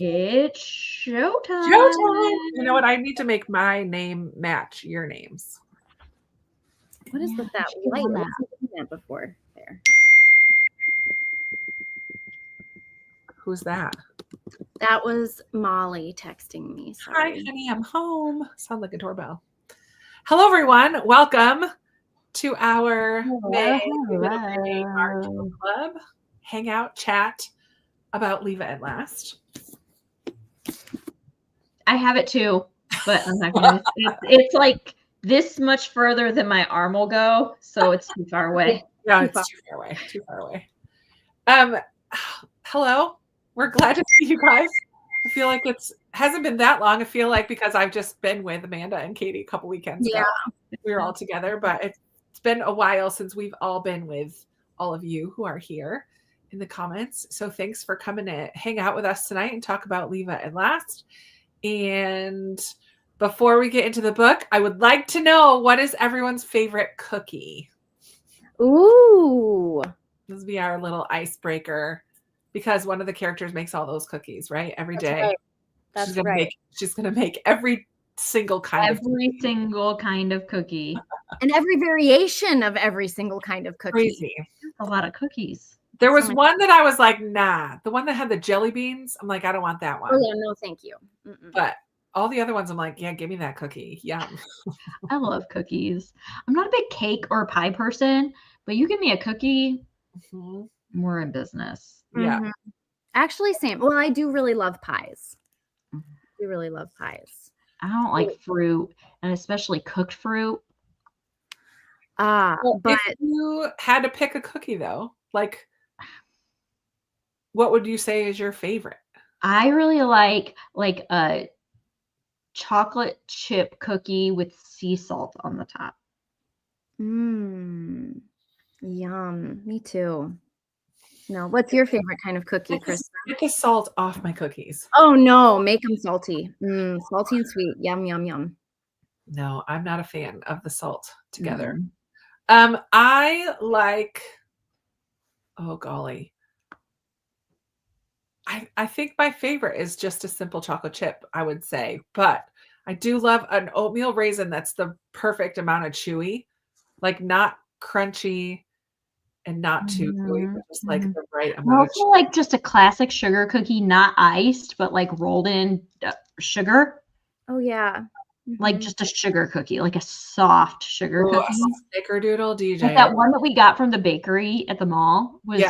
It's showtime. Showtime. You know what? I need to make my name match your names. What is with that light? I've seen that before. There. Who's that? That was Molly texting me. Sorry. Hi, honey, I'm home. Sound like a doorbell. Hello, everyone. Welcome to our May March Club hangout chat about Leeva at last. I have it too, but I'm not gonna. It's like this much further than my arm will go, so it's too far away. Yeah, it's too far away. Too far away. Hello. We're glad to see you guys. I feel like hasn't been that long. I feel like because I've just been with Amanda and Katie a couple weekends ago. We were all together, but it's been a while since we've all been with all of you who are here in the comments. So thanks for coming to hang out with us tonight and talk about Leeva at last. And before we get into the book, I would like to know, what is everyone's favorite cookie? Ooh. This will be our little icebreaker, because one of the characters makes all those cookies, right? Every day. Right. That's right. She's going to make every single kind of cookie. And every variation of every single kind of cookie. Crazy. A lot of cookies. There was one that I was like, nah. The one that had the jelly beans, I'm like, I don't want that one. Oh, yeah, no, thank you. But all the other ones, I'm like, yeah, give me that cookie. Yum. I love cookies. I'm not a big cake or pie person, but you give me a cookie, we're in business. Yeah. Actually, same. Well, I do really love pies. I don't like fruit, and especially cooked fruit. But if you had to pick a cookie, though, like, what would you say is your favorite? I really like a chocolate chip cookie with sea salt on the top. Yum. Me too. No, what's your favorite kind of cookie, Krista? Get the salt off my cookies. Oh no, make them salty. Salty and sweet. Yum, yum, yum. No, I'm not a fan of the salt together. I like, oh golly. I think my favorite is just a simple chocolate chip, I would say. But I do love an oatmeal raisin that's the perfect amount of chewy. Like, not crunchy and not too chewy, but just like the right amount. I also like just a classic sugar cookie, not iced, but like rolled in sugar. Oh yeah. Like just a sugar cookie, like a soft sugar cookie. A snickerdoodle DJ. Like that one that we got from the bakery at the mall was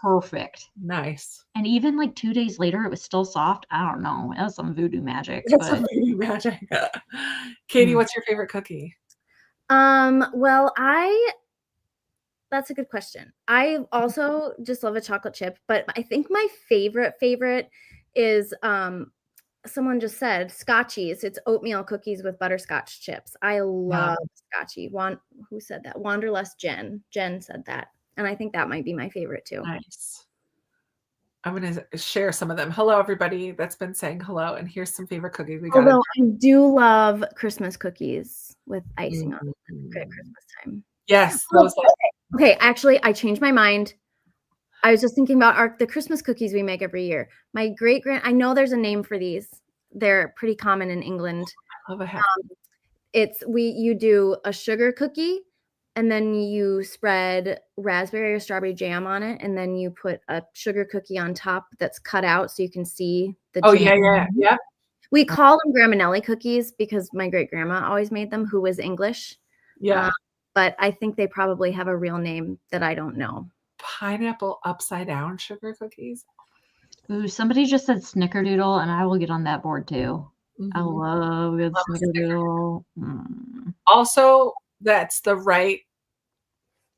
perfect. Nice. And even like 2 days later, it was still soft. I don't know. It was some voodoo magic. Some voodoo magic. Katie, what's your favorite cookie? Well, that's a good question. I also just love a chocolate chip, but I think my favorite is someone just said Scotchies. It's oatmeal cookies with butterscotch chips. I love Scotchy. Who said that? Wanderlust Jen. Jen said that. And I think that might be my favorite too. Nice. I'm going to share some of them. Hello, everybody that's been saying hello. And here's some favorite cookies we got. Although I do love Christmas cookies with icing on them at Christmas time. Yes. Okay, actually, I changed my mind. I was just thinking about the Christmas cookies we make every year. My great-grand, I know there's a name for these. They're pretty common in England. I love you do a sugar cookie, and then you spread raspberry or strawberry jam on it, and then you put a sugar cookie on top that's cut out so you can see the jam. Yeah. We call them Graminelli cookies because my great-grandma always made them, who was English. Yeah. But I think they probably have a real name that I don't know. Pineapple upside down sugar cookies. Ooh, somebody just said snickerdoodle, and I will get on that board too. I love good snickerdoodle. Also, that's the right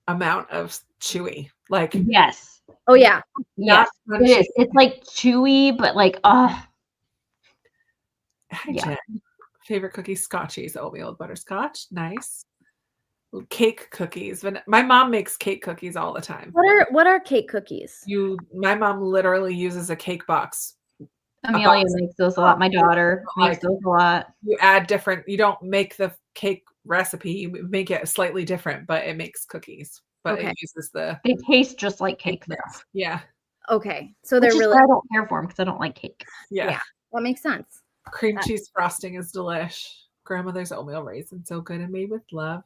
amount of chewy. Like, yes. Oh yeah. Yes. It is. It's like chewy, but like Hi, Jen. Favorite cookie, Scotchies, oatmeal with butterscotch. Nice. Cake cookies. My mom makes cake cookies all the time. What are cake cookies? My mom literally uses a cake box. Amelia makes those a lot. My daughter makes those a lot. You add you don't make the cake recipe, you make it slightly different, but it makes cookies. But it uses they taste just like cake. Yeah. Okay. So they're really. I don't care for them because I don't like cake. Yeah. That makes sense. Cream cheese frosting is delish. Grandmother's oatmeal raisin, so good and made with love.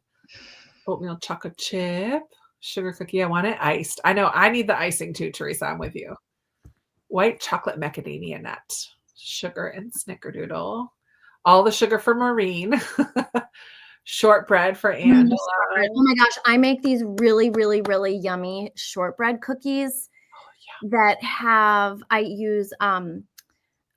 Oatmeal chocolate chip. Sugar cookie. I want it iced. I know. I need the icing too, Teresa. I'm with you. White chocolate macadamia nut. Sugar and snickerdoodle. All the sugar for Maureen. Shortbread for Angela. Oh my gosh. I make these really, really, really yummy shortbread cookies that have, I use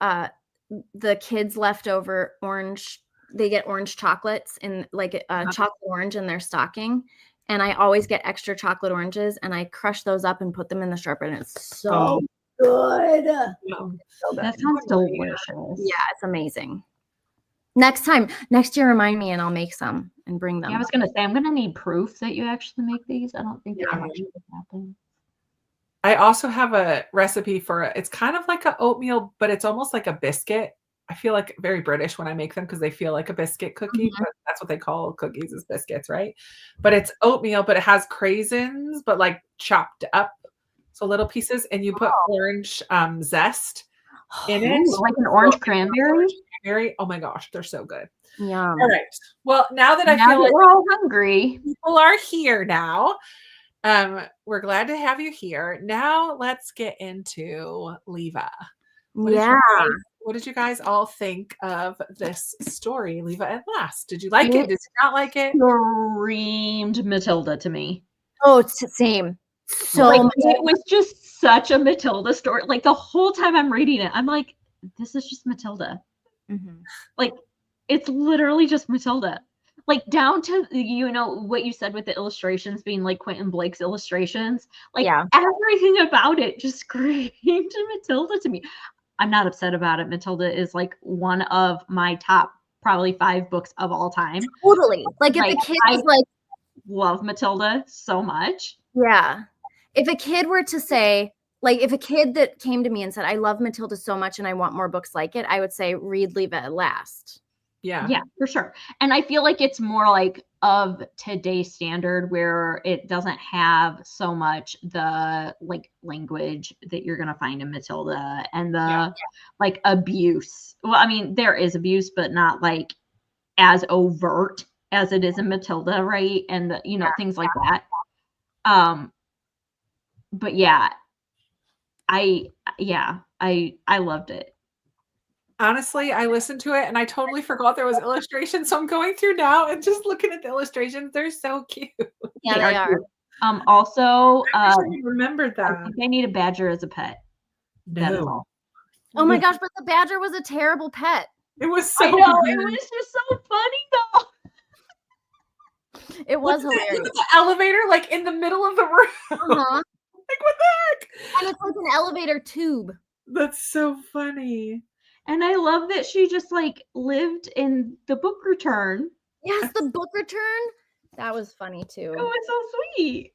the kids' leftover orange. They get orange chocolates in like chocolate orange in their stocking. And I always get extra chocolate oranges and I crush those up and put them in the shortbread. And it's so good. That sounds delicious. Yeah, it's amazing. Next year, remind me and I'll make some and bring them. Yeah, I was going to say, I'm going to need proof that you actually make these. I don't think that actually happen. I also have a recipe for it's kind of like an oatmeal, but it's almost like a biscuit. I feel like very British when I make them because they feel like a biscuit cookie. But that's what they call cookies is biscuits, right? But it's oatmeal, but it has craisins, but like chopped up. So little pieces. And you put orange zest in it. Like an orange cranberry? Oh my gosh, they're so good. Yeah. All right. Well, now that I feel like we're all hungry. People are here now. We're glad to have you here. Now let's get into Leeva. What did you guys all think of this story, Leeva at Last? Did you like it? Did you not like it? Screamed Matilda to me. Oh, it's the same. So it was just such a Matilda story. Like the whole time I'm reading it, I'm like, this is just Matilda. Like it's literally just Matilda. Like down to what you said with the illustrations being like Quentin Blake's illustrations. Like everything about it just screamed Matilda to me. I'm not upset about it. Matilda is like one of my top probably 5 books of all time. Totally. Like if the kid was like love Matilda so much. Yeah. If a kid were to say, like if a kid that came to me and said, I love Matilda so much and I want more books like it, I would say read Leeva at Last. Yeah, for sure. And I feel like it's more like of today's standard where it doesn't have so much the like language that you're going to find in Matilda and the like abuse. Well, I mean, there is abuse, but not like as overt as it is in Matilda, right? And things like that. But I loved it. Honestly, I listened to it and I totally forgot there was illustrations. So I'm going through now and just looking at the illustrations. They're so cute. Yeah, they are. Also, I remembered that. I think I need a badger as a pet. No. That is all. Oh my gosh, but the badger was a terrible pet. It was so I know, it was just so funny though. It was hilarious. The elevator, like in the middle of the room. Like what the heck? And it's like an elevator tube. That's so funny. And I love that she just like lived in the book return. Yes, the book return. That was funny too. It was so sweet.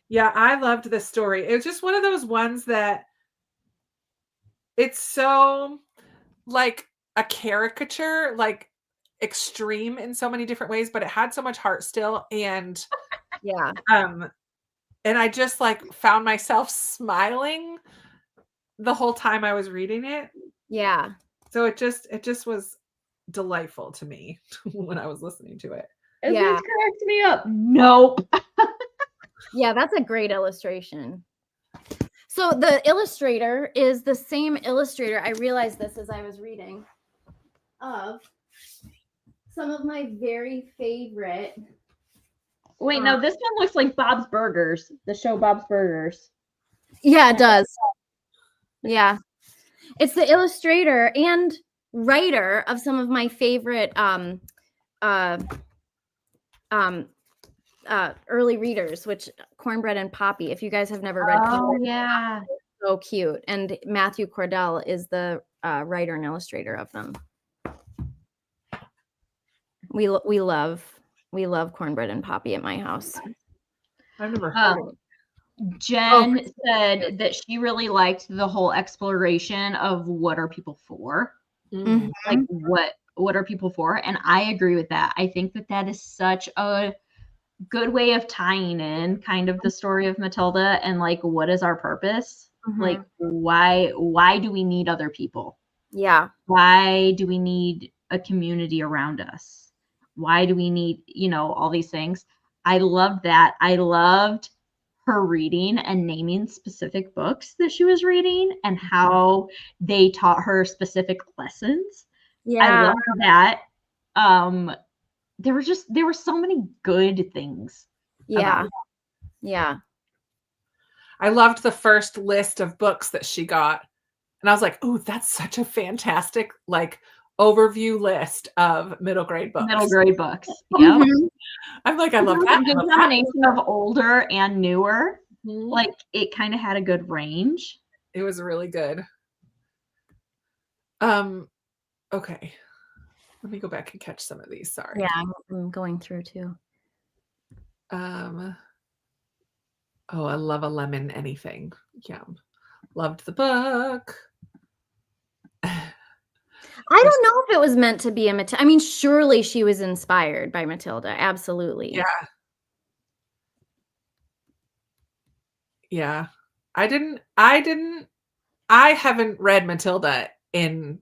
Yeah, I loved this story. It was just one of those ones that it's so like a caricature, like extreme in so many different ways, but it had so much heart still. And and I just like found myself smiling the whole time I was reading it. Yeah. So it just was delightful to me when I was listening to it. It cracked me up. Nope. Yeah, that's a great illustration. So the illustrator is the same illustrator. I realized this as I was reading of some of my very favorite. Wait, no, this one looks like Bob's Burgers, the show Bob's Burgers. Yeah, it does. Yeah. It's the illustrator and writer of some of my favorite early readers, which Cornbread and Poppy. If you guys have never read Cornbread, so cute. And Matthew Cordell is the writer and illustrator of them. We love Cornbread and Poppy at my house. I've never heard of it. Jen said that she really liked the whole exploration of what are people for? Mm-hmm. Like what are people for? And I agree with that. I think that is such a good way of tying in kind of the story of Matilda and like what is our purpose? Like, why do we need other people? Yeah. Why do we need a community around us? Why do we need, all these things? I loved that. I loved her reading and naming specific books that she was reading and how they taught her specific lessons. I Yeah. loved that. There were so many good things. Yeah. Yeah. I loved the first list of books that she got. And I was like, oh, that's such a fantastic, like, overview list of middle grade books. Middle grade books. Yeah. I'm like, I love that. A good combination of older and newer. Like, it kind of had a good range. It was really good. Okay. Let me go back and catch some of these. Sorry. Yeah, I'm going through too. Oh, I love a lemon anything. Yum. Loved the book. I don't know if it was meant to be a Matilda. I mean, surely she was inspired by Matilda. Absolutely. Yeah. Yeah. I haven't read Matilda in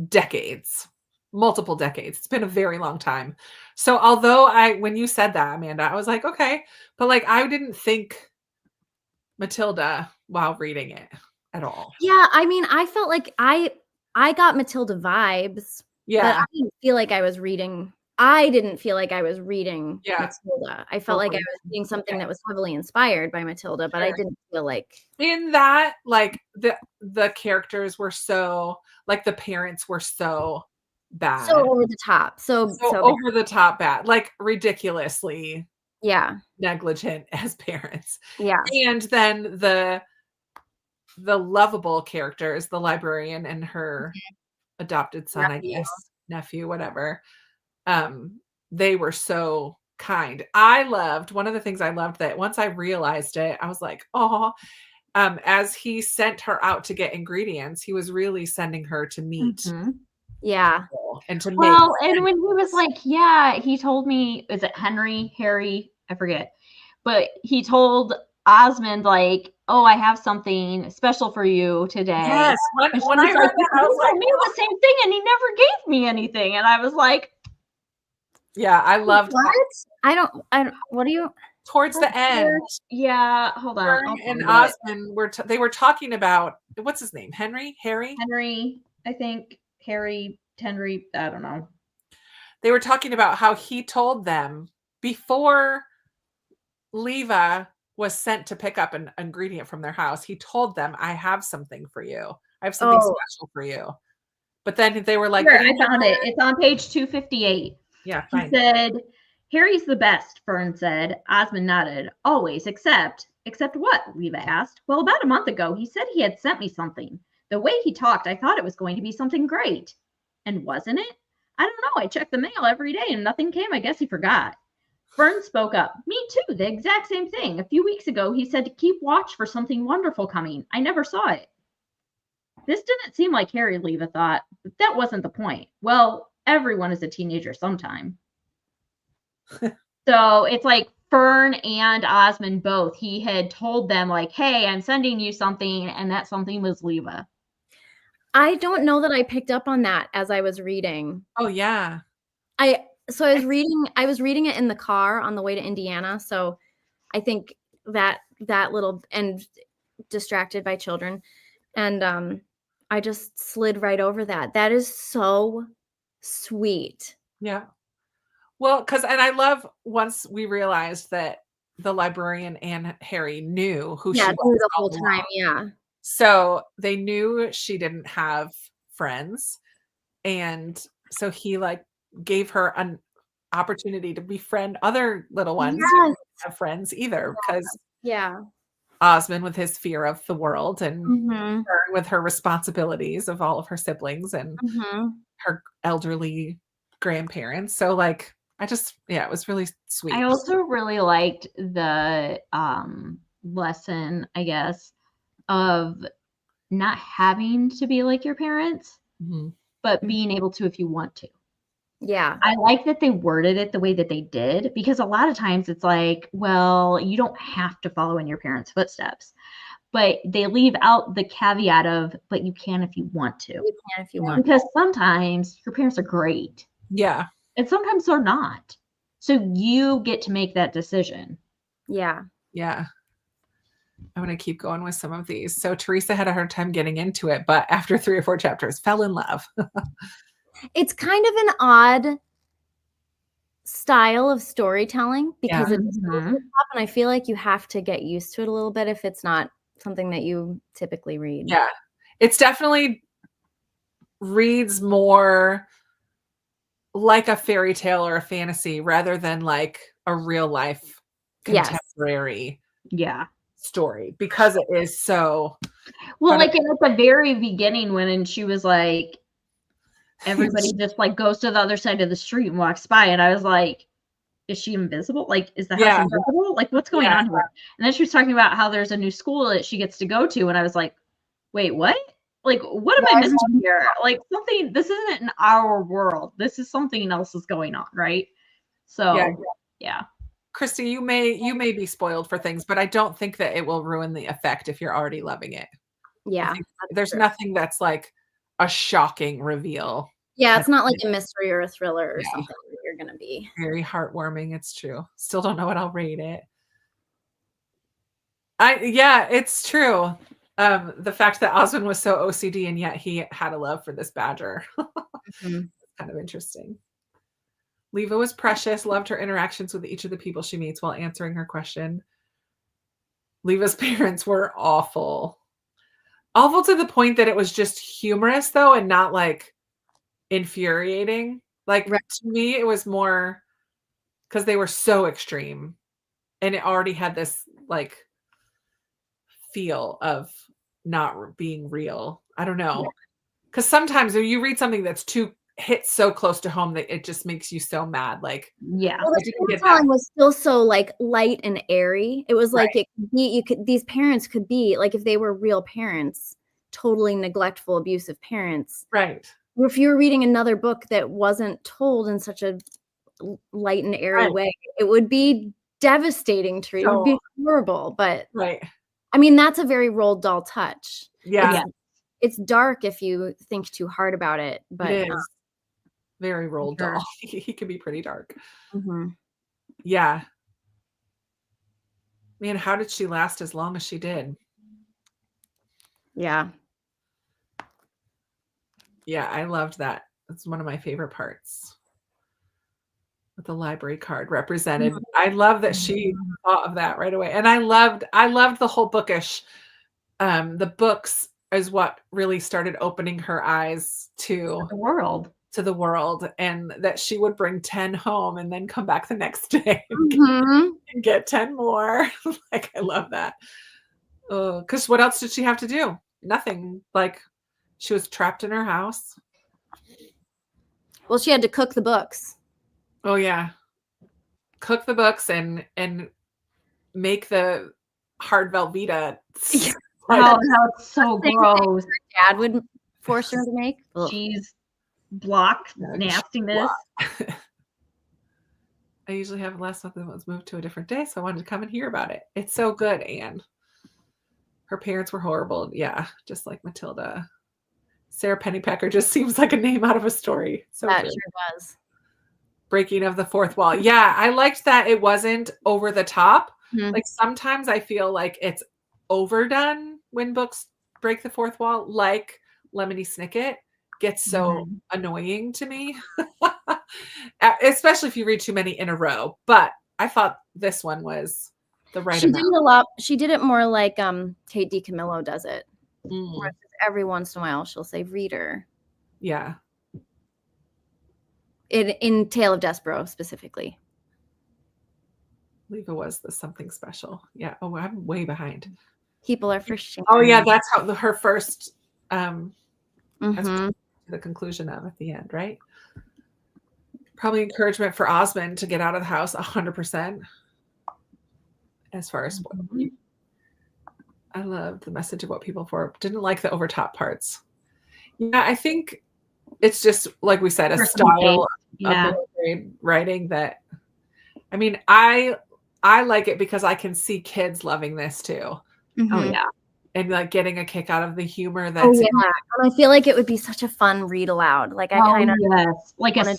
decades, multiple decades. It's been a very long time. So although when you said that, Amanda, I was like, okay, but like, I didn't think Matilda while reading it at all. Yeah. I mean, I felt like I got Matilda vibes. Yeah. But I didn't feel like I was reading. Matilda. I felt like I was reading something that was heavily inspired by Matilda, but I didn't feel like in that, like, the characters were so, like, the parents were so bad. So over the top. So over the top bad. Like, ridiculously negligent as parents. Yeah. And then the lovable characters, the librarian and her adopted son, I guess, nephew, whatever. They were so kind. One of the things I loved that once I realized it, I was like, oh, as he sent her out to get ingredients, he was really sending her to meet. Yeah. And to and when he was like, he told me, is it Harry? I forget. But he told Osmond, like, oh, I have something special for you today. Yes. When I heard that, I was like, the same thing, and he never gave me anything. And I was like, yeah, I loved what? I don't, what are you? Towards the end. Yeah, hold on. Fern and Osmond they were talking about, what's his name? Henry, I think. Henry, I don't know. They were talking about how he told them before Leeva was sent to pick up an ingredient from their house. He told them, I have something for you. I have something special for you. But then they were like, I found it. It's on page 258. Yeah, fine. He said, Harry's the best, Fern said. Osmond nodded. Always, except what? Leeva asked. Well, about a month ago, he said he had sent me something. The way he talked, I thought it was going to be something great. And wasn't it? I don't know. I checked the mail every day and nothing came. I guess he forgot. Fern spoke up. Me too. The exact same thing. A few weeks ago, he said to keep watch for something wonderful coming. I never saw it. This didn't seem like Harry, Leeva thought. But that wasn't the point. Well, everyone is a teenager sometime. So it's like Fern and Osmond both. He had told them, like, hey, I'm sending you something. And that something was Leeva. I don't know that I picked up on that as I was reading. Oh, yeah. I was reading it in the car on the way to Indiana. So I think that little, and distracted by children. And I just slid right over that. That is so sweet. Yeah. Well, and I love once we realized that the librarian and Harry knew who she was the whole time. Yeah. So they knew she didn't have friends. And so he like gave her an opportunity to befriend other little ones who didn't have friends either. Because Osmond with his fear of the world and her with her responsibilities of all of her siblings and her elderly grandparents. So like, it was really sweet. I also really liked the lesson, I guess, of not having to be like your parents, but being able to if you want to. Yeah. I like that they worded it the way that they did, because a lot of times it's like, well, you don't have to follow in your parents' footsteps. but they leave out the caveat of, but you can if you want to. You can if you want. Because sometimes your parents are great. Yeah. And sometimes they're not. So you get to make that decision. Yeah. Yeah. I'm going to keep going with some of these. So Teresa had a hard time getting into it, but after 3 or 4 chapters, fell in love. It's kind of an odd style of storytelling because Yeah. it's over the top, and I feel like you have to get used to it a little bit if it's not something that you typically read. Yeah. It's definitely reads more like a fairy tale or a fantasy rather than like a real life contemporary story, because it is so well, like at the very beginning when she was like, everybody just like goes to the other side of the street and walks by, and I was like, is she invisible? Like, is the house invisible? Like, what's going on here? And then she was talking about how there's a new school that she gets to go to, and I was like, wait, what? Like, what am I missing here? Like, something, this isn't in our world. This is something else is going on, right? So, yeah. Krista, you may be spoiled for things, but I don't think that it will ruin the effect if you're already loving it. Yeah. There's nothing that's like a shocking reveal. Yeah, it's not like a mystery or a thriller or something that you're going to be. Very heartwarming. It's true. Still don't know what I'll rate it. It's true. The fact that Osmond was so OCD and yet he had a love for this badger. Kind of interesting. Leeva was precious, loved her interactions with each of the people she meets while answering her question. Leeva's parents were awful. Awful to the point that it was just humorous, though, and not like infuriating. Like, to me, it was more because they were so extreme and it already had this like feel of not being real. I don't know. Because sometimes when you read something that's hits so close to home that it just makes you so mad. Like, well, the storytelling was still so like light and airy. It was like it could be, these parents could be like, if they were real parents, totally neglectful, abusive parents. Right. If you were reading another book that wasn't told in such a light and airy way, it would be devastating to read. It would be horrible. But I mean, that's a very Roald Dahl touch. Yeah. It's dark if you think too hard about it, but it is very Roald Dahl. He can be pretty dark. Mm-hmm. Yeah. Man, how did she last as long as she did? Yeah. Yeah, I loved that. That's one of my favorite parts. With the library card represented. I love that she thought of that right away. And I loved the whole bookish. The books is what really started opening her eyes to the world. And that she would bring 10 home and then come back the next day and get 10 more. Like, I love that. Because what else did she have to do? Nothing. Like, she was trapped in her house. Well, she had to cook the books. Oh yeah. Cook the books and make the hard Velveeta. How it's so gross. Her dad would force her to make cheese block nastiness. I usually have less something that was moved to a different day, so I wanted to come and hear about it. It's so good, Anne. Her parents were horrible. Yeah, just like Matilda. Sarah Pennypacker just seems like a name out of a story. So that good. sure does. Breaking of the fourth wall. Yeah, I liked that it wasn't over the top. Like, sometimes I feel like it's overdone when books break the fourth wall, like Lemony Snicket gets so annoying to me. Especially if you read too many in a row. But I thought this one was the right amount. Did it a lot. She did it more like Kate DiCamillo does it. Every once in a while she'll say reader. Yeah. In Tale of Despereaux specifically. Leeva was the something special. Yeah. Oh, I'm way behind. People are for shame. Oh yeah, that's how her first the conclusion of at the end, right? Probably encouragement for Osmond to get out of the house 100%. As far as I loved the message of what people for. Didn't like the overtop parts. Yeah, I think it's just like we said, a style of grade writing that. I mean, I like it because I can see kids loving this too. Oh yeah. and like getting a kick out of the humor that's and I feel like it would be such a fun read aloud. Like I kind of like a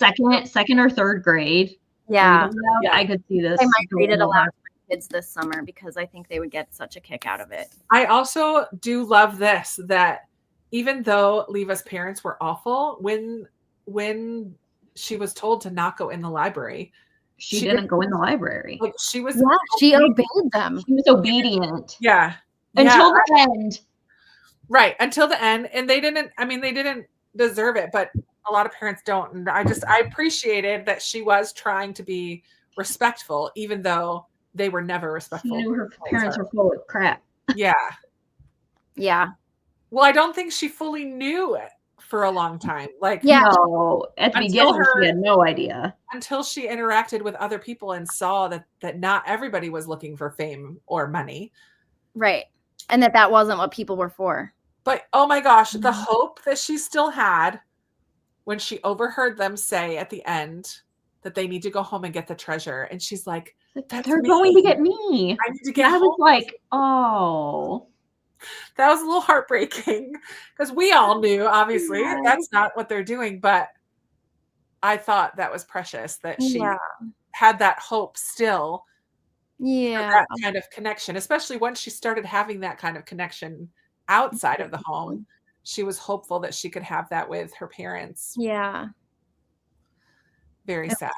second or third grade. Yeah. I could see this. I might read it aloud to my kids this summer because I think they would get such a kick out of it. I also do love this, that even though Leeva's parents were awful, when she was told to not go in the library, she didn't go in the library. Like she obeyed them. She was obedient. Yeah. Until the end. Right. Until the end. And they didn't deserve it, but a lot of parents don't. And I appreciated that she was trying to be respectful, even though they were never respectful. She knew her parents were full of crap. Yeah. Yeah. Well, I don't think she fully knew it for a long time. Like, no, at the beginning, she had no idea. Until she interacted with other people and saw that not everybody was looking for fame or money. Right. And that wasn't what people were for. But, oh my gosh, the hope that she still had when she overheard them say at the end that they need to go home and get the treasure. And she's like, they're going to get me. I need to get home. I was like, oh. That was a little heartbreaking because we all knew, obviously, that's not what they're doing. But I thought that was precious that she had that hope still. Yeah. That kind of connection, especially once she started having that kind of connection outside of the home. She was hopeful that she could have that with her parents. Yeah. Very sad.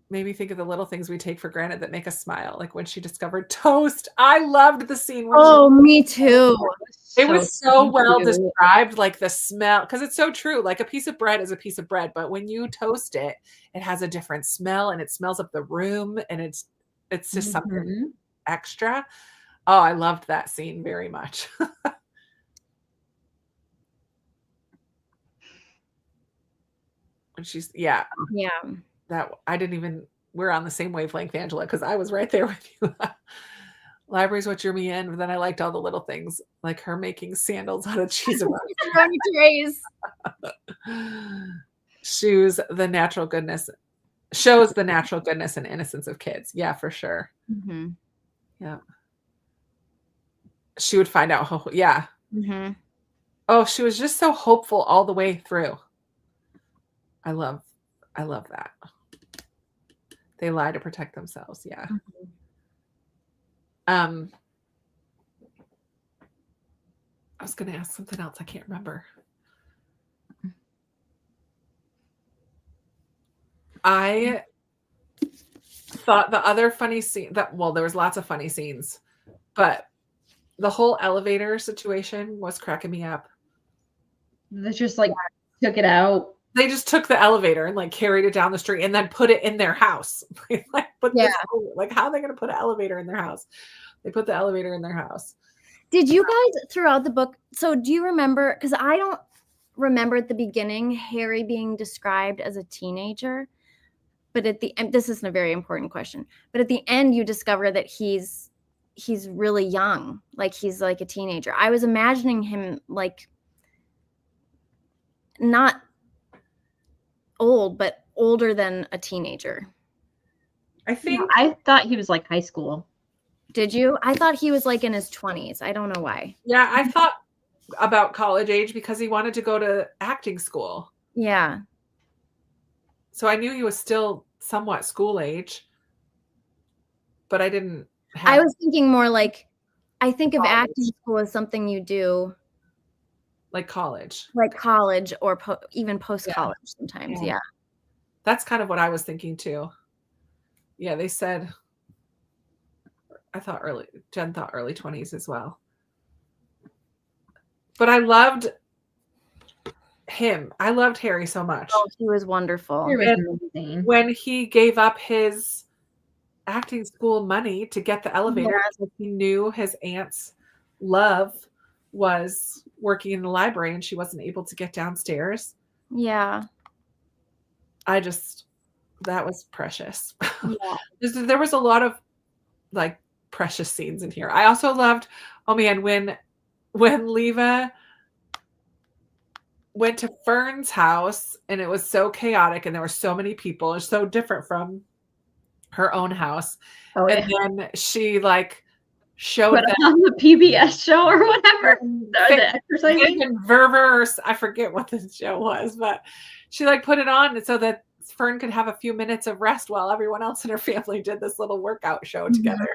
Made me think of the little things we take for granted that make us smile. Like when she discovered toast. I loved the scene. Me too. It was so well described, like the smell, because it's so true. Like a piece of bread is a piece of bread, but when you toast it, it has a different smell and it smells up the room, and it's just something extra. Oh, I loved that scene very much. And she's that I didn't even, we're on the same wavelength, Angela, because I was right there with you. Library's what drew me in, but then I liked all the little things, like her making sandals out of cheese trays. Shows the natural goodness and innocence of kids. Yeah, for sure. Mm-hmm. Yeah. She would find out how, Mm-hmm. Oh, she was just so hopeful all the way through. I love that. They lie to protect themselves. Yeah. I was going to ask something else. I can't remember. I thought the other funny scene there was lots of funny scenes, but the whole elevator situation was cracking me up. They just took it out. They just took the elevator and carried it down the street and then put it in their house. How are they going to put an elevator in their house? They put the elevator in their house. Did you guys throughout the book? So do you remember? Because I don't remember at the beginning Harry being described as a teenager, but at the end, this isn't a very important question. But at the end, you discover that he's really young, he's like a teenager. I was imagining him not old, but older than a teenager. I thought he was high school. Did you? I thought he was in his 20s. I don't know why. Yeah, I thought about college age because he wanted to go to acting school. Yeah. So I knew he was still somewhat school age, but I didn't. I was thinking more I think of acting school as something you do. Like college. Like college or even post-college sometimes, yeah. That's kind of what I was thinking too. Yeah, they said, Jen thought early 20s as well. But I loved him. I loved Harry so much. Oh, he was wonderful. When he gave up his acting school money to get the elevator, he knew his aunt's love was working in the library and she wasn't able to get downstairs. Yeah. That was precious. Yeah. There was a lot of precious scenes in here. I also loved, when Leeva went to Fern's house and it was so chaotic and there were so many people. It's so different from her own house. Oh, and then she like showed Put them on the PBS show or whatever. The exercising. Verver, I forget what the show was, but she like put it on so that Fern could have a few minutes of rest while everyone else in her family did this little workout show together.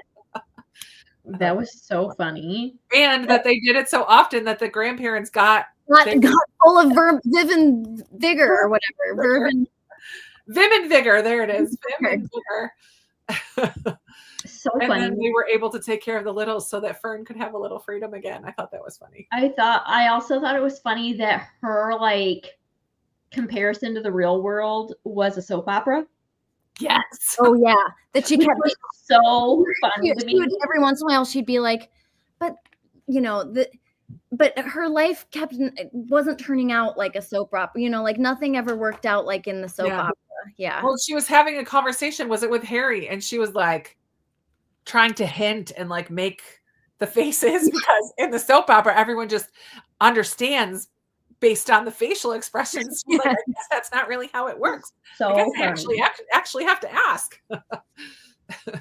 That was so funny. And that they did it so often that the grandparents got full of Viv and Vigor or whatever. Vim and Vigor. There it is. Vim and Vigor. So and funny. then they were able to take care of the littles so that Fern could have a little freedom again. I thought that was funny. I also thought it was funny that her like comparison to the real world was a soap opera. Yes. Oh yeah. That she kept so funny to me. Every once in a while she'd be like, but you know, but her life wasn't turning out like a soap opera, you know, like nothing ever worked out like in the soap opera. Yeah. Well, she was having a conversation, was it with Harry? And she was like trying to hint and like make the faces because in the soap opera, everyone just understands based on the facial expressions. Like, I guess that's not really how it works. So I guess I actually have to ask.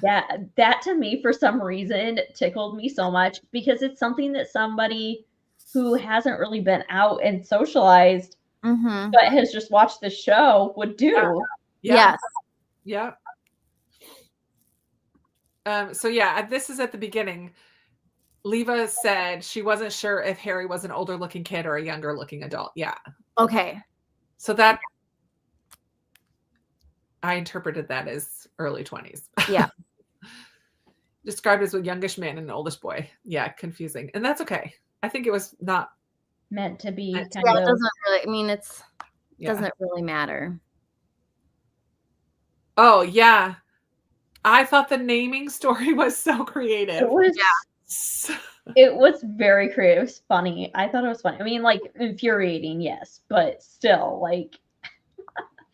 that to me for some reason tickled me so much because it's something that somebody who hasn't really been out and socialized but has just watched the show would do. Yes. Yeah. So yeah, this is at the beginning. Leeva said she wasn't sure if Harry was an older looking kid or a younger looking adult. Yeah. Okay. So that I interpreted that as early 20s. Yeah. Described as a youngish man and an oldish boy. Yeah, confusing. And that's okay. I think it was not meant to be. It doesn't really, I mean, doesn't really matter. Oh, yeah. I thought the naming story was so creative. It was, it was very creative. It was funny. I thought it was funny. I mean, like, infuriating, yes, but still, like,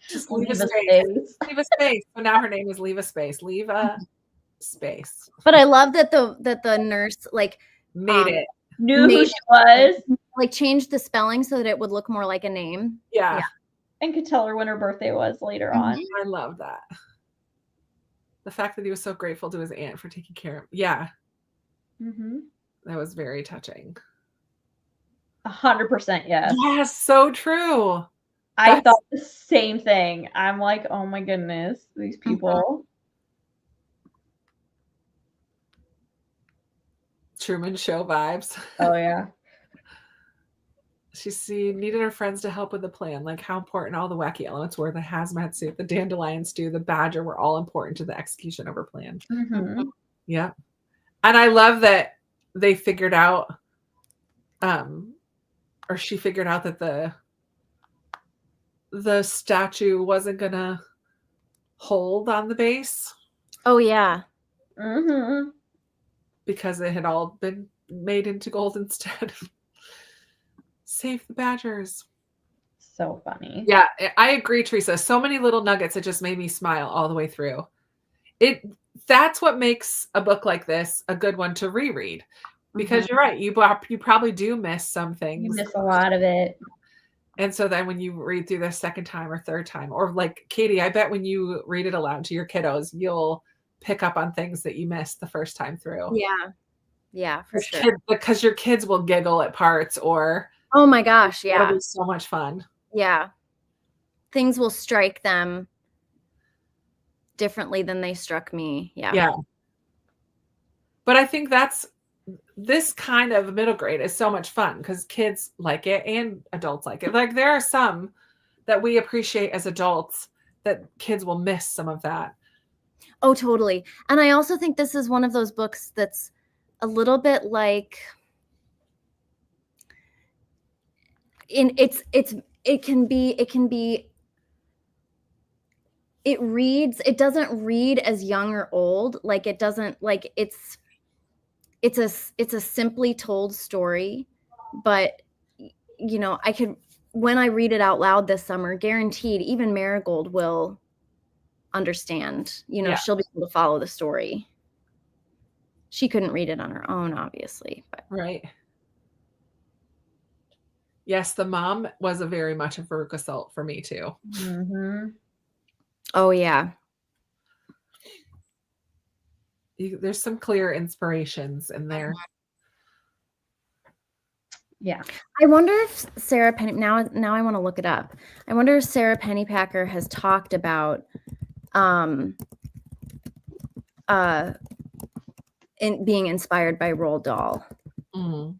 just leave a space. Leave a space. So now her name is Leeva Space. Leeva Space. But I love that the nurse like made it. Knew who she was. Like changed the spelling so that it would look more like a name. Yeah. And could tell her when her birthday was later on. I love that. The fact that he was so grateful to his aunt for taking care of him. Yeah. That was very touching. 100% yes. Yes, so true. I thought the same thing. I'm like, oh my goodness, these people. Truman Show vibes. Oh yeah. She needed her friends to help with the plan, like how important all the wacky elements were. The hazmat suit, the dandelion stew, the badger were all important to the execution of her plan. Yeah. And I love that they figured out, or she figured out that the statue wasn't going to hold on the base. Oh, yeah. Because it had all been made into gold instead. Save the badgers. So funny. Yeah, I agree, Teresa. So many little nuggets that just made me smile all the way through. That's what makes a book like this a good one to reread. Because you're right, you probably do miss some things. You miss a lot of it. And so then when you read through the second time or third time, or like Katie, I bet when you read it aloud to your kiddos, you'll pick up on things that you missed the first time through. Yeah. Yeah, for sure. Because your kids will giggle at parts or... Oh my gosh, yeah. It'll be so much fun. Yeah. Things will strike them differently than they struck me. Yeah. Yeah. But I think this kind of middle grade is so much fun because kids like it and adults like it. Like there are some that we appreciate as adults that kids will miss some of that. Oh, totally. And I also think this is one of those books that's a little bit like it doesn't read as young or old. Like it doesn't like it's a simply told story, but you know, when I read it out loud this summer, guaranteed even Marigold will understand, you know, she'll be able to follow the story. She couldn't read it on her own, obviously, but right. Yes, the mom was very much a Veruca Salt for me too. Oh yeah. there's some clear inspirations in there. Yeah. I wonder if Sara now I want to look it up. I wonder if Sara Pennypacker has talked about in being inspired by Roald Dahl. Mm.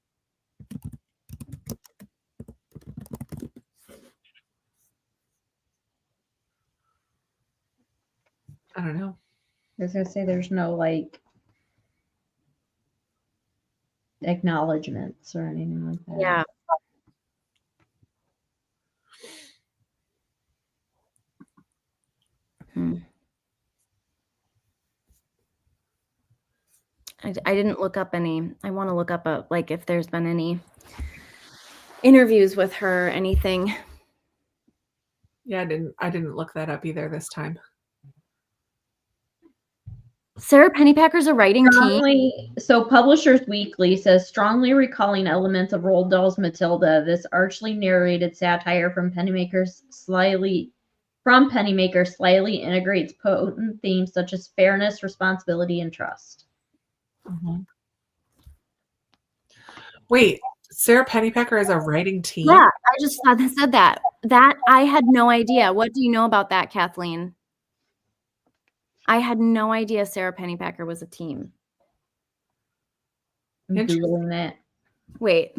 I don't know. I was gonna say there's no like acknowledgments or anything like that. Yeah. I didn't look up any. I want to look up like if there's been any interviews with her, anything. Yeah, I didn't look that up either this time. Sara Pennypacker's a writing team. So Publishers Weekly says, strongly recalling elements of Roald Dahl's Matilda, this archly narrated satire from Pennymaker slyly integrates potent themes such as fairness, responsibility, and trust. Mm-hmm. Wait, Sara Pennypacker is a writing team? Yeah, I just said that. That I had no idea. What do you know about that, Kathleen? I had no idea Sara Pennypacker was a team. I'm Googling that. Wait.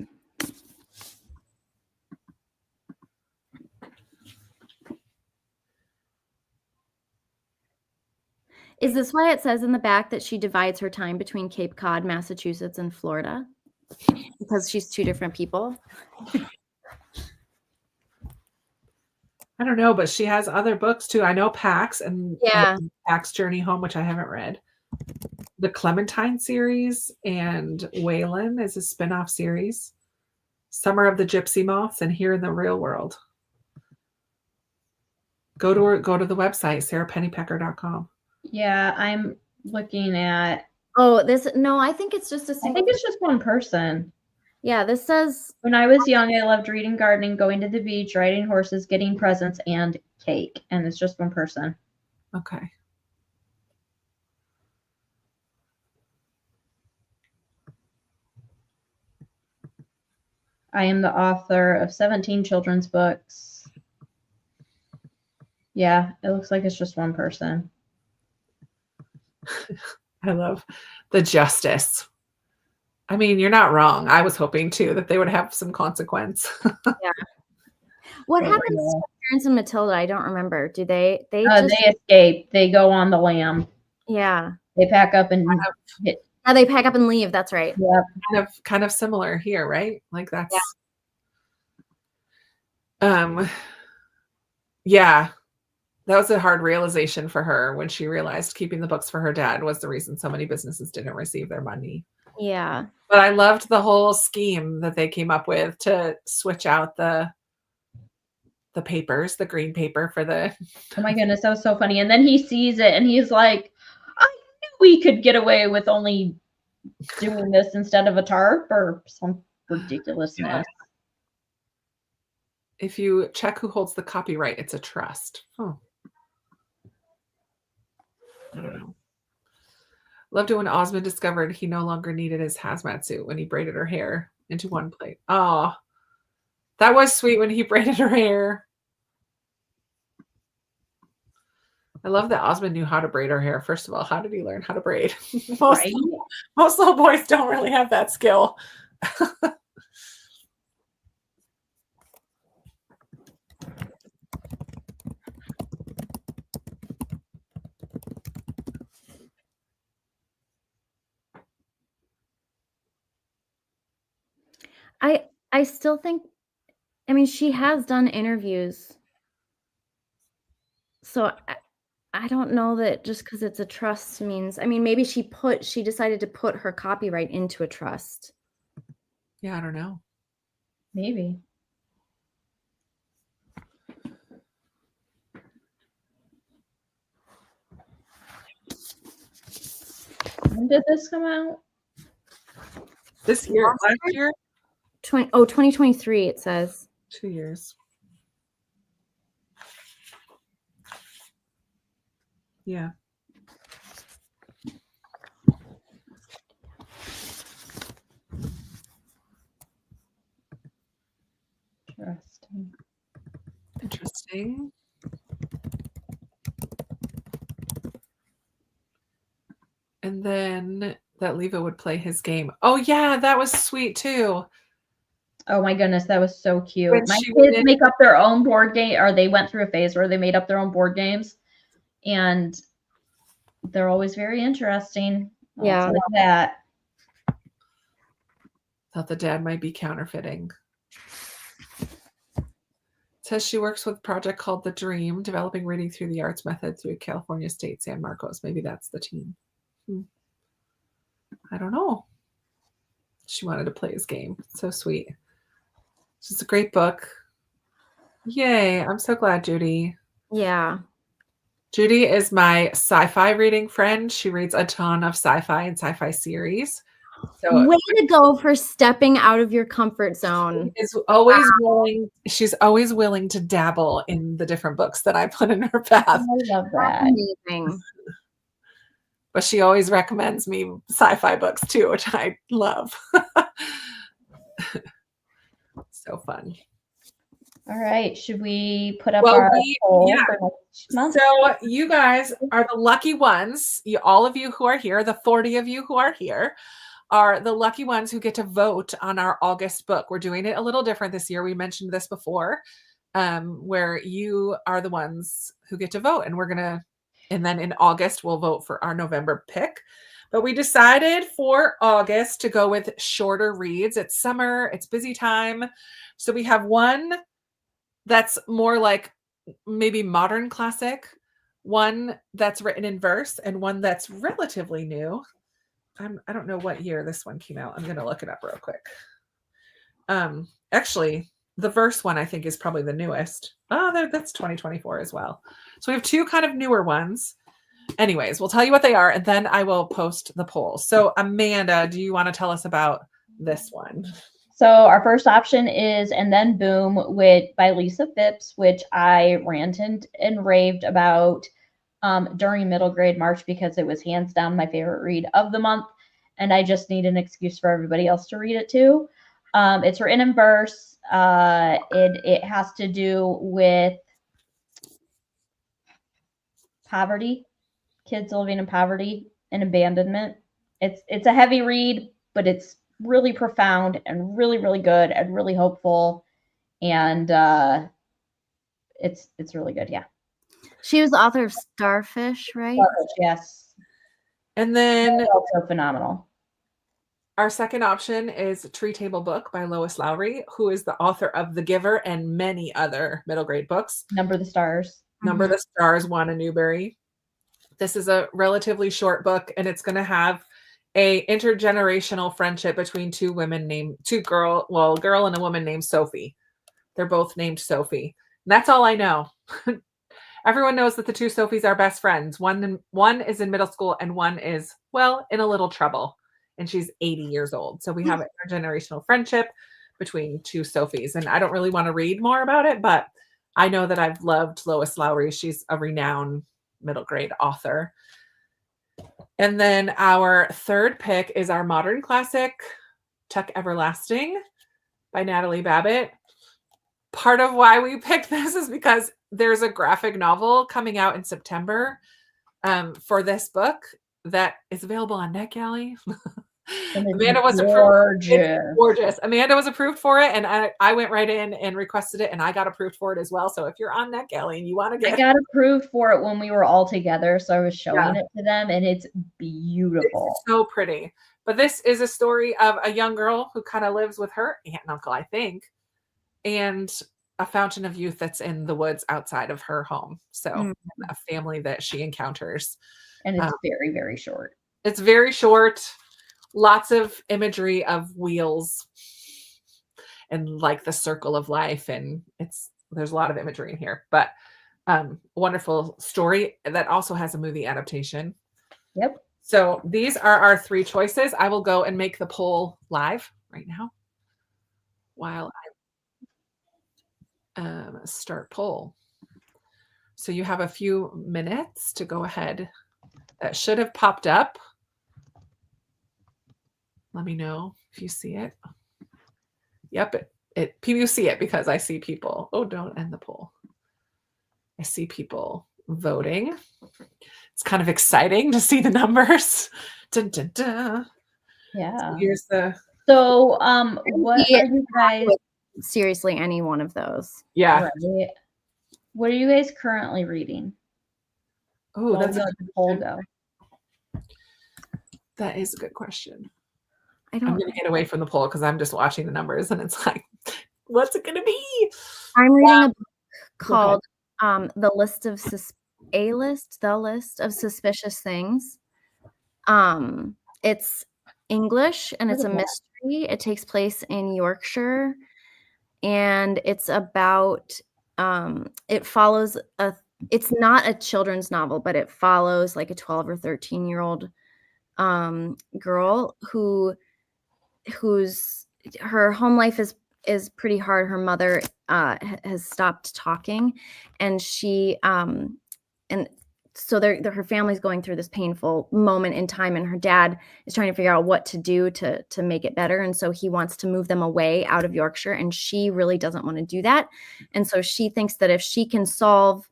Is this why it says in the back that she divides her time between Cape Cod, Massachusetts, and Florida? Because she's two different people? I don't know, but she has other books too. I know Pax and Pax Journey Home, which I haven't read. The Clementine series and Waylon is a spin-off series. Summer of the Gypsy Moths and Here in the Real World. Go to the website, sarapennypacker.com. Yeah, I'm looking at. Oh, I think it's just a single. I think it's just one person. Yeah, this says, when I was young, I loved reading, gardening, going to the beach, riding horses, getting presents, and cake. And it's just one person. Okay. I am the author of 17 children's books. Yeah, it looks like it's just one person. I love the justice. I mean, you're not wrong. I was hoping too that they would have some consequence. Yeah. What happens to Terrence and Matilda? I don't remember. Do they they escape. They go on the lam. Yeah. They pack up and they pack up and leave. That's right. Yeah. Kind of similar here, right? Like that's yeah. That was a hard realization for her when she realized keeping the books for her dad was the reason so many businesses didn't receive their money. Yeah. But I loved the whole scheme that they came up with to switch out the papers, the green paper for the... Oh my goodness, that was so funny. And then he sees it and he's like, I knew we could get away with only doing this instead of a tarp or some ridiculousness. Yeah. If you check who holds the copyright, it's a trust. Oh. I don't know. Loved it when Osmond discovered he no longer needed his hazmat suit when he braided her hair into one plate. Oh, that was sweet when he braided her hair. I love that Osmond knew how to braid her hair. First of all, how did he learn how to braid? Most little boys don't really have that skill. I still think, I mean, she has done interviews. So I don't know that just because it's a trust means, I mean, maybe she decided to put her copyright into a trust. Yeah, I don't know. Maybe. When did this come out? This year, last year? 2023, it says. 2 years. Yeah. Interesting. And then that Leeva would play his game. Oh yeah, that was sweet too. Oh my goodness, that was so cute. My kids make up their own board game, or they went through a phase where they made up their own board games, and they're always very interesting. Yeah, like that. Thought the dad might be counterfeiting. It says she works with a project called The Dream, developing reading through the arts method through California State San Marcos. Maybe that's the team. I don't know. She wanted to play his game. So sweet. It's a great book. Yay. I'm so glad, Judy. Yeah. Judy is my sci-fi reading friend. She reads a ton of sci-fi and sci-fi series. So way to go for stepping out of your comfort zone. She's always willing to dabble in the different books that I put in her path. I love that. Amazing. But she always recommends me sci-fi books too, which I love. So fun. All right. Should we put up our poll for next month? So you guys are the lucky ones. All of you who are here, the 40 of you who are here, are the lucky ones who get to vote on our August book. We're doing it a little different this year. We mentioned this before, where you are the ones who get to vote. And then in August, we'll vote for our November pick. But we decided for August to go with shorter reads. It's summer, it's busy time. So we have one that's more like maybe modern classic, one that's written in verse, and one that's relatively new. I don't know what year this one came out. I'm going to look it up real quick. Actually, the verse one I think is probably the newest. Oh, that's 2024 as well. So we have two kind of newer ones. Anyways, we'll tell you what they are, and then I will post the poll. So Amanda, do you want to tell us about this one? So our first option is And Then Boom by Lisa Phipps, which I ranted and raved about during middle grade March because it was hands down my favorite read of the month. And I just need an excuse for everybody else to read it too. It's written in verse. It has to do with poverty, kids living in poverty and abandonment. It's a heavy read, but it's really profound and really, really good and really hopeful. And it's really good. Yeah. She was the author of Starfish, right? Starfish, yes. And then also phenomenal. Our second option is Tree Table Book by Lois Lowry, who is the author of The Giver and many other middle grade books. Number the Stars. Number the Stars, Juana Newberry. This is a relatively short book, and it's going to have a intergenerational friendship between a girl and a woman named Sophie. They're both named Sophie. And that's all I know. Everyone knows that the two Sophies are best friends. One is in middle school and one is, in a little trouble. And she's 80 years old. So we have an intergenerational friendship between two Sophies. And I don't really want to read more about it, but I know that I've loved Lois Lowry. She's a renowned middle grade author. And then our third pick is our modern classic, Tuck Everlasting by Natalie Babbitt. Part of why we picked this is because there's a graphic novel coming out in September for this book that is available on NetGalley. Amanda was approved. It's gorgeous. Amanda was approved for it, and I went right in and requested it, and I got approved for it as well. So if you're on NetGalley and you want to get, I got approved for it when we were all together, so I was showing it to them, and it's beautiful. It's so pretty. But this is a story of a young girl who kind of lives with her aunt and uncle, I think, and a fountain of youth that's in the woods outside of her home. So a family that she encounters. And it's very, very short. It's very short. Lots of imagery of wheels and like the circle of life. And there's a lot of imagery in here, but wonderful story that also has a movie adaptation. Yep. So these are our three choices. I will go and make the poll live right now while I start poll. So you have a few minutes to go ahead. That should have popped up. Let me know if you see it. Yep, People see it because I see people. Oh, don't end the poll. I see people voting. It's kind of exciting to see the numbers. Dun, dun, dun. Yeah. So here's the. So, what are you guys? Seriously, any one of those. Yeah. Right. What are you guys currently reading? Oh, that's a good poll go. That is a good question. I'm going to get away from the poll because I'm just watching the numbers and it's like, what's it going to be? I'm reading a book called The List of Suspicious Things. It's English and it's a mystery. It takes place in Yorkshire and it's about it follows it's not a children's novel, but it follows like a 12 or 13-year-old girl whose her home life is pretty hard. Her mother has stopped talking, and she and so her family's going through this painful moment in time, and her dad is trying to figure out what to do to make it better. And so he wants to move them away out of Yorkshire, and she really doesn't want to do that. And so she thinks that if she can solve,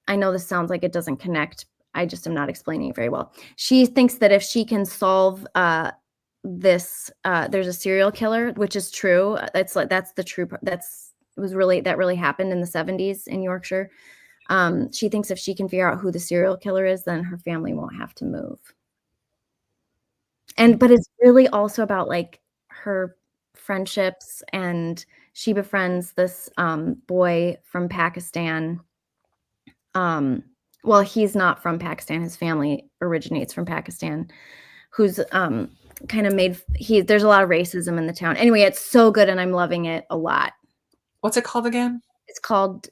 I know this sounds like it doesn't connect, I just am not explaining it very well. She thinks that if she can solve this, there's a serial killer, which is true. That really happened in the 70s in Yorkshire. She thinks if she can figure out who the serial killer is, then her family won't have to move. But it's really also about like her friendships, and she befriends this boy from Pakistan. Well, he's not from Pakistan. His family originates from Pakistan, who's kind of there's a lot of racism in the town. Anyway, it's so good and I'm loving it a lot. What's it called again? It's called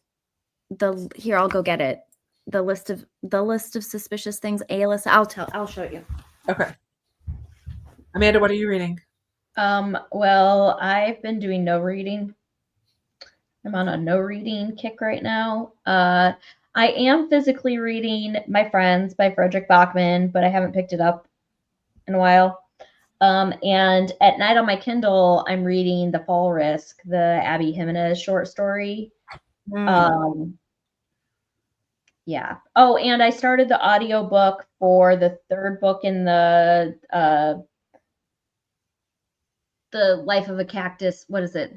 here, I'll go get it. The list of suspicious things. A-list. I'll show you. Okay. Amanda, what are you reading? Well, I've been doing no reading. I'm on a no reading kick right now. I am physically reading My Friends by Frederick Bachman, but I haven't picked it up in a while. And at night on my Kindle, I'm reading The Fall Risk, the Abby Jimenez short story. Yeah. Oh, and I started the audiobook for the third book in the Life of a Cactus. What is it?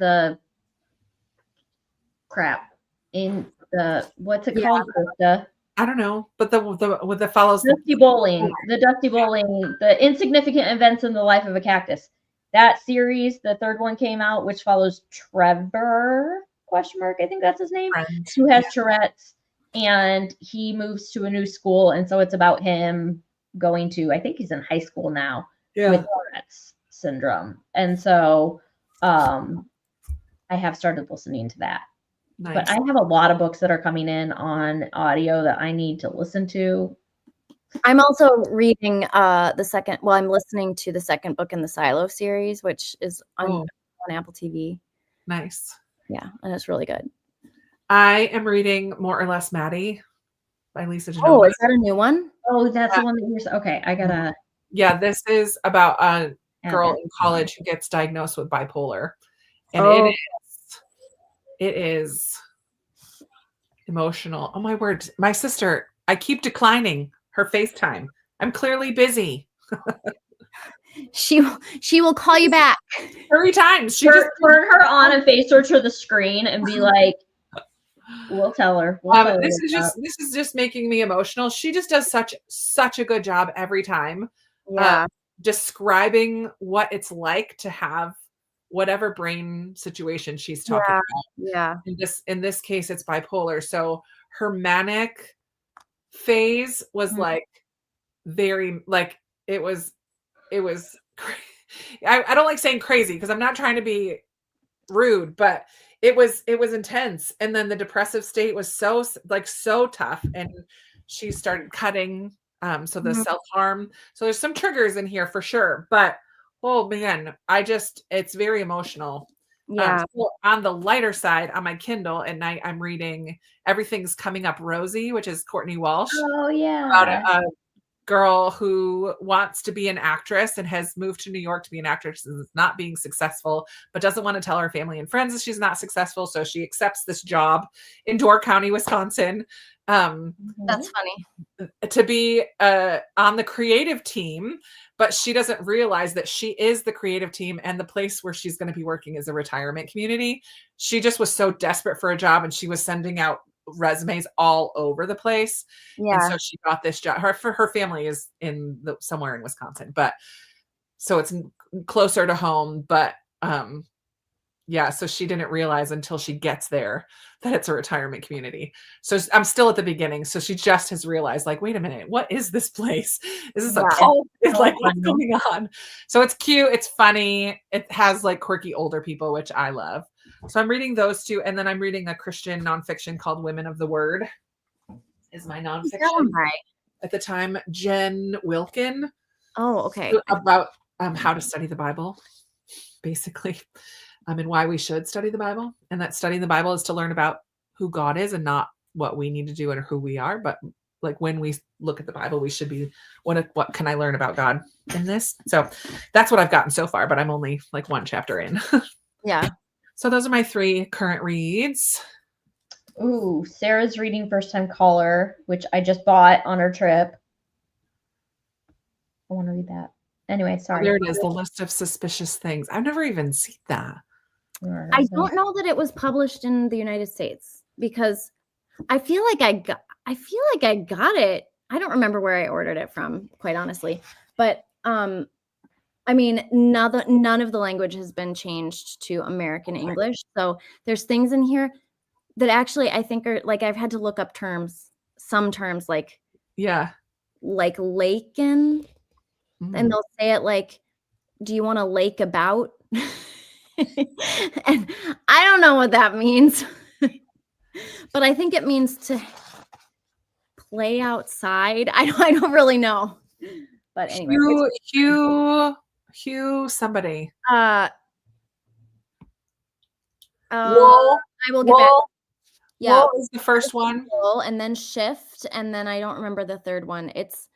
What's it called, Krista? I don't know, but the follows Dusty Bowling, the insignificant events in the life of a cactus. That series, the third one came out, which follows Trevor ? I think that's his name. Who has Tourette's, and he moves to a new school, and so it's about him going to, I think he's in high school now with Tourette's syndrome, and so I have started listening to that. Nice. But I have a lot of books that are coming in on audio that I need to listen to. I'm also reading I'm listening to the second book in the Silo series, which is on Apple TV. Nice. Yeah, and it's really good. I am reading More or Less Maddie by Lisa Genoa. Oh, is that a new one? Oh, that's the one that you're... Okay, I gotta... Yeah, this is about a girl in college who gets diagnosed with bipolar. And it is emotional. Oh my word. My sister, I keep declining her FaceTime. I'm clearly busy. She will call you back 3 times. She just turn her on and face her to the screen and be like, we'll tell her. This is just making me emotional. She just does such a good job every time. Yeah. Describing what it's like to have whatever brain situation she's talking about. Yeah. In this case, it's bipolar. So her manic phase was like very like it was I don't like saying crazy because I'm not trying to be rude, but it was intense. And then the depressive state was so tough, and she started cutting so the self-harm. So there's some triggers in here for sure, but oh man, it's very emotional. Yeah. So on the lighter side, on my Kindle at night, I'm reading Everything's Coming Up Rosie, which is Courtney Walsh. Oh yeah. About girl who wants to be an actress and has moved to New York to be an actress and is not being successful, but doesn't want to tell her family and friends that she's not successful. So she accepts this job in Door County, Wisconsin. That's funny. To be on the creative team, but she doesn't realize that she is the creative team and the place where she's going to be working is a retirement community. She just was so desperate for a job and she was sending out resumes all over the place. Yeah. And so she got this job. Her family is somewhere in Wisconsin, but so it's closer to home. But yeah, so she didn't realize until she gets there that it's a retirement community. So I'm still at the beginning. So she just has realized, like, wait a minute, what is this place? Is this a cult? It's like, what's going on? So it's cute. It's funny. It has like quirky older people, which I love. So I'm reading those two. And then I'm reading a Christian nonfiction called Women of the Word is my nonfiction. At the time, Jen Wilkin. Oh, okay. About how to study the Bible, basically. And why we should study the Bible, and that studying the Bible is to learn about who God is and not what we need to do and who we are. But like when we look at the Bible, we should be, what can I learn about God in this? So that's what I've gotten so far, but I'm only like one chapter in. Yeah. So those are my 3 current reads. Ooh, Sarah's reading First Time Caller, which I just bought on her trip. I want to read that. Anyway, sorry. There it is, the list of suspicious things. I've never even seen that. I don't know that it was published in the United States because I feel like I got it. I don't remember where I ordered it from, quite honestly. But I mean, none of the language has been changed to American English. So there's things in here that actually I think are like, I've had to look up terms, some terms like laken, and they'll say it like, do you want to lake about? And I don't know what that means, but I think it means to play outside. I don't really know, but anyway. Hugh, somebody. Wool. I will get back. Yeah, Wool is the first one. Wool, and then shift, and then I don't remember the third one. It's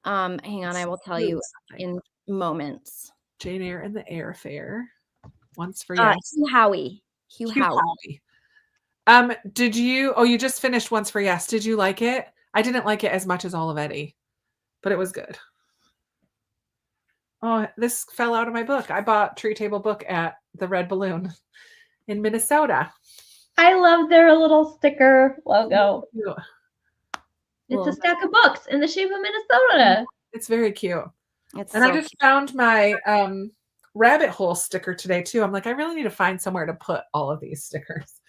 hang on, I will tell you in moments. Jane Eyre and the Airfare. Once for Yes. Hugh Howey. Did you? Oh, you just finished Once for Yes. Did you like it? I didn't like it as much as Olivetti, but it was good. Oh, this fell out of my book. I bought Tree Table Book at the Red Balloon in Minnesota. I love their little sticker logo. It's a stack of books in the shape of Minnesota. It's very cute. I just found my rabbit hole sticker today too. I'm like, I really need to find somewhere to put all of these stickers.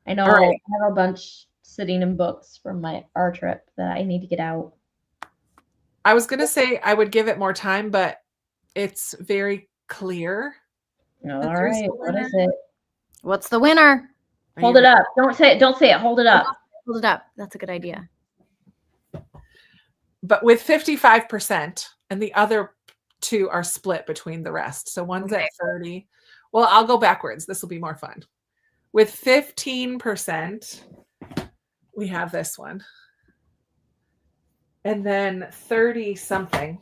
I know. Right. I have a bunch sitting in books from our trip that I need to get out. I was going to say I would give it more time, but it's very clear. All right. What is it? What's the winner? Hold it up. Don't say it. Don't say it. Hold it up. Hold it up. That's a good idea. But with 55%, and the other 2 are split between the rest. So one's at 30. Well, I'll go backwards. This will be more fun. With 15%, we have this one. And then 30 something,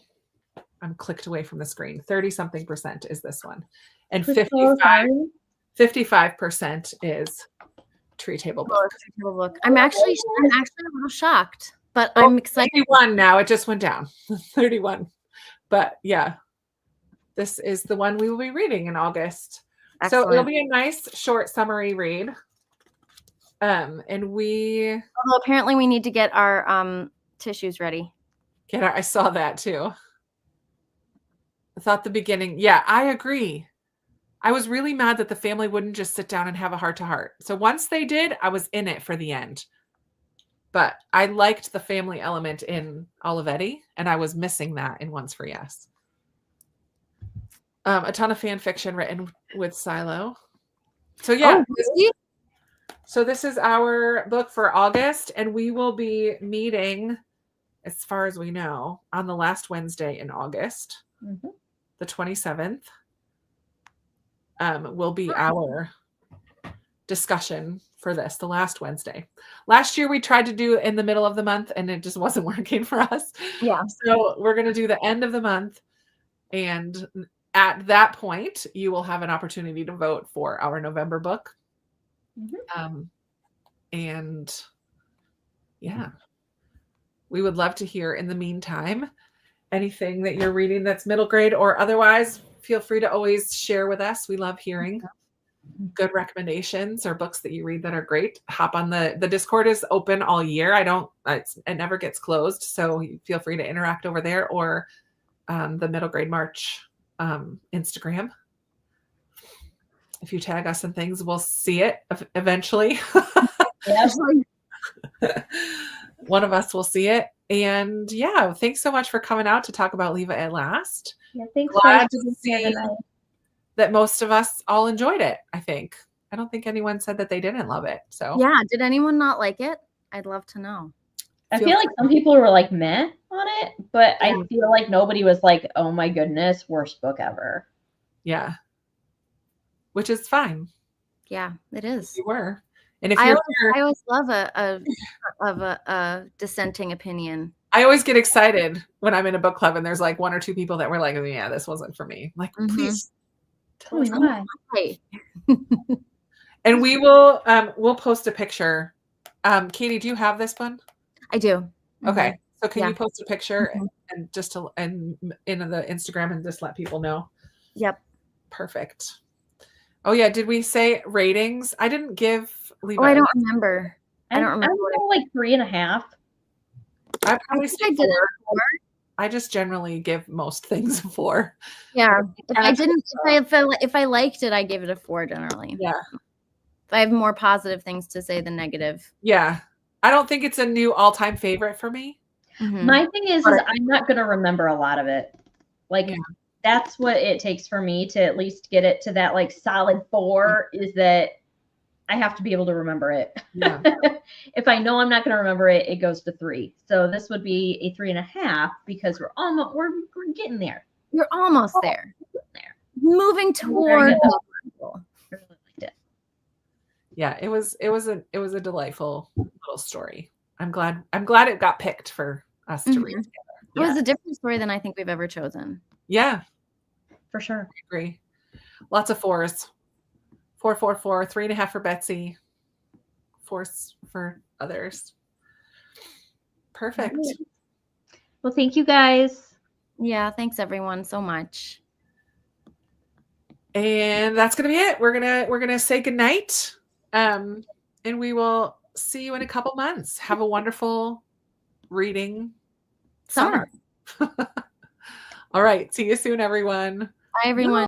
I'm clicked away from the screen. 30 something percent is this one. And 55% is Tree Table Book. I'm actually a little shocked, but I'm excited. 31 now. It just went down. 31. But yeah, this is the one we will be reading in August. Excellent. So it'll be a nice short summary read. And although apparently we need to get our tissues ready. I saw that too. I thought the beginning. Yeah, I agree. I was really mad that the family wouldn't just sit down and have a heart-to-heart. So once they did, I was in it for the end. But I liked the family element in Olivetti, and I was missing that in Once for Yes. A ton of fan fiction written with Silo. So yeah. So this is our book for August, and we will be meeting, as far as we know, on the last Wednesday in August, the 27th. Will be our discussion for this, the last Wednesday. Last year we tried to do in the middle of the month and it just wasn't working for us. Yeah. So we're going to do the end of the month. And at that point, you will have an opportunity to vote for our November book. And yeah, we would love to hear in the meantime anything that you're reading that's middle grade or otherwise. Feel free to always share with us. We love hearing good recommendations or books that you read that are great. Hop on the Discord is open all year. It never gets closed. So feel free to interact over there or the Middle Grade March Instagram. If you tag us in things, we'll see it eventually. One of us will see it. And yeah, thanks so much for coming out to talk about Leeva at Last. Yeah, thanks. Glad to see that most of us all enjoyed it, I think. I don't think anyone said that they didn't love it. So yeah, did anyone not like it? I'd love to know. I feel like some people were like meh on it, but I feel like nobody was like, oh my goodness, worst book ever. Yeah. Which is fine. Yeah, it is. You were. And if I always love a dissenting opinion. I always get excited when I'm in a book club and there's like one or two people that were like, oh, yeah, this wasn't for me. Like, please tell us why. And we will we'll post a picture. Katie, do you have this one? I do. Okay. So can you post a picture and just in the Instagram and just let people know? Yep. Perfect. Oh yeah, did we say ratings? I didn't give Leeva. Oh, I don't remember. I don't remember. Like 3.5. I probably said 4. I just generally give most things a 4. Yeah. If I liked it, I give it a 4 generally. Yeah. I have more positive things to say than negative. Yeah. I don't think it's a new all-time favorite for me. My thing is I'm not going to remember a lot of it. Like that's what it takes for me to at least get it to that like solid 4 is that I have to be able to remember it. Yeah. If I know I'm not going to remember it, it goes to 3. So this would be a 3.5 because we're getting there. You're almost there. Moving toward. Yeah, it was a delightful little story. I'm glad it got picked for us to read together. It was a different story than I think we've ever chosen. Yeah, for sure. I agree. Lots of 4s. 4, 4, 4, 3.5 for Betsy. 4 for others. Perfect. Well, thank you guys. Yeah, thanks everyone so much. And that's gonna be it. We're gonna say goodnight. And we will see you in a couple months. Have a wonderful reading summer. All right. See you soon, everyone. Bye, everyone.